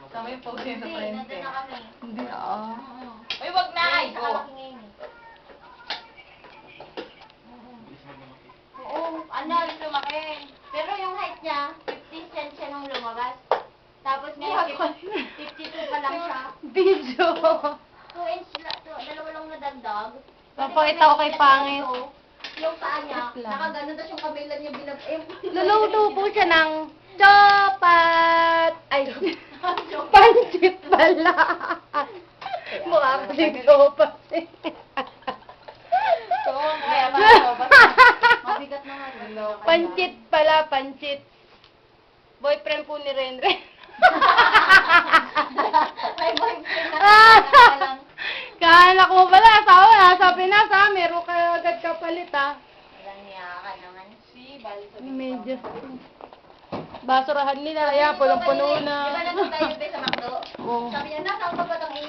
Kami po siya sa Hindi, frente. nandun na kami. Hindi, oo. Uy, wag na! Ay, Go. nakalaki ngayon eh. Oo, ano, lumaki. Pero yung height niya, 50 cm siya nung lumabas. Tapos ngayon, 52 pa lang siya. Video. 2 inch lang, dalawa lang nadagdag. Papakita ko kay Pangit. Yung paa niya, Wait lang. nakaganon, tapos yung kamay lang niya binab... Luluto po siya ng chopat. Ay, pansit pala. Mukha kasing chopat eh. Mabigat na nga. Pancit pala, pancit. Boyfriend po ni Renren. May boyfriend na. Kaanak mo pala, asawa, nasa Pinas ha, meron ka agad kapalit ha. Walang niya ka naman. Si, bali sabihin ko. Medyo. Basurahan nila, kaya punong-puno na. Di ba nandun tayo sa McDo? Oo. Sabi niya, nasaan ka ba itong